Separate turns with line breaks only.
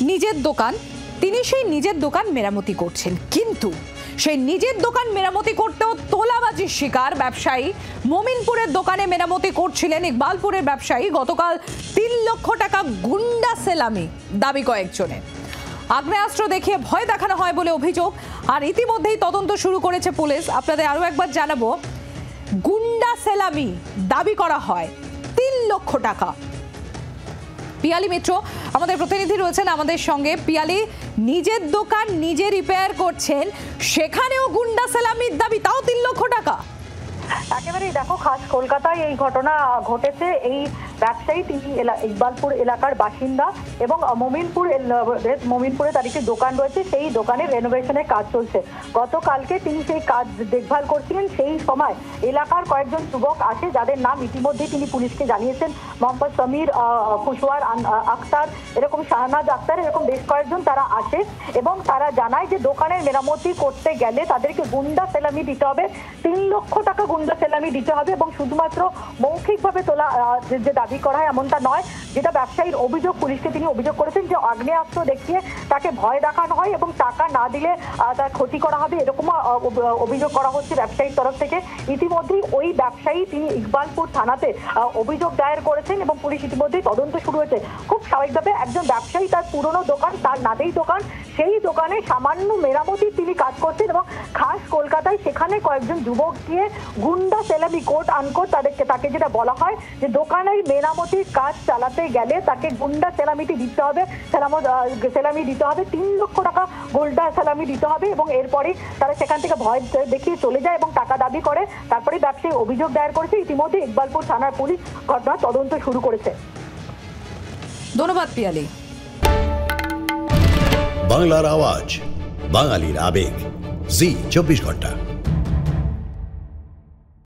নিজের দোকান, তিনি সেই নিজের দোকান মেরামতি করছেন, কিন্তু সেই নিজের দোকান মেরামতি করতেও তোলাবাজির শিকার ব্যবসায়ী। মোমিনপুরের দোকানে মেরামতি করছিলেন ইকবালপুরের ব্যবসায়ী। গতকাল 3 লক্ষ টাকা গুন্ডা সেলামি দাবি কয়েকজনের। আগ্নেয়াস্ত্র দেখিয়ে ভয় দেখানো হয় বলে অভিযোগ, আর ইতিমধ্যেই তদন্ত শুরু করেছে পুলিশ। আপনাদের আরো একবার জানাবো, গুন্ডা সেলামি দাবি করা হয় 3 লক্ষ টাকা। পিয়ালি মিত্র আমাদের প্রতিনিধি রয়েছেন আমাদের সঙ্গে। পিয়ালি, নিজের দোকান নিজে রিপেয়ার করছেন, সেখানেও গুন্ডা সেলামির দাবি, তাও 3 লক্ষ টাকা।
একেবারেই দেখো, খাস কলকাতায় এই ঘটনা ঘটেছে। এই ব্যবসায়ী তিনি ইকবালপুর এলাকার বাসিন্দা এবং মোমিনপুরে তার একটি দোকান রয়েছে, সেই দোকানের রেনোভেশনের কাজ চলছে। গতকালকে তিনি সেই কাজ দেখভাল করছিলেন, সেই সময় এলাকার কয়েকজন যুবক আসে, যাদের নাম ইতিমধ্যেই তিনি পুলিশকে জানিয়েছেন। মোহাম্মদ সমীর, খুশওয়ার আক্তার, এরকম শাহনাজ আক্তার, এরকম বেশ কয়েকজন তারা আসে এবং তারা জানায় যে দোকানের মেরামতি করতে গেলে তাদেরকে গুন্ডা সেলামি দিতে হবে, 3 লক্ষ টাকা গুন্ডা সেলামি দিতে হবে। এবং শুধুমাত্র মৌখিকভাবে তোলা যে দাবি করা হয় এমনটা নয়, যেটা ব্যবসায়ীর অভিযোগ, পুলিশকে তিনি অভিযোগ করেছেন যে আগ্নেয়াস্ত্র দেখিয়ে তাকে ভয় দেখানো হয় এবং টাকা না দিলে তার ক্ষতি করা হবে, এরকম অভিযোগ করা হচ্ছে ব্যবসায়ীর তরফ থেকে। ইতিমধ্যেই ওই ব্যবসায়ী তিনি ইকবালপুর থানাতে অভিযোগ দায়ের করেছেন এবং পুলিশ ইতিমধ্যেই তদন্ত শুরু হয়েছে। খুব স্বাভাবিকভাবে একজন ব্যবসায়ী তার পুরনো দোকান, তার নাদেই দোকান, সেই দোকানে সামান্য মেরামতি তিনি কাজ করছেন এবং খাস কলকাতায় সেখানে কয়েকজন যুবক গিয়ে গুন্ডা সেলামি কোট আনকোট তাকে যেটা বলা হয় যে দোকানের মেরামতির কাজ চালাতে গেলে তাকে গুন্ডা সেলামিটি দিতে হবে, সেলামি দিতে হবে, 3 লক্ষ টাকা গুন্ডা সেলামি দিতে হবে। এবং এরপরে তারা সেখান থেকে ভয় দেখিয়ে চলে যায় এবং টাকা দাবি করে। তারপরে ব্যবসায়ী অভিযোগ দায়ের করেছে। ইতিমধ্যে ইকবালপুর থানার পুলিশ ঘটনার তদন্ত শুরু করেছে।
ধন্যবাদ পিয়ালি।
বাংলার আওয়াজ, বাঙালির আবেগ, জি 24 ঘন্টা।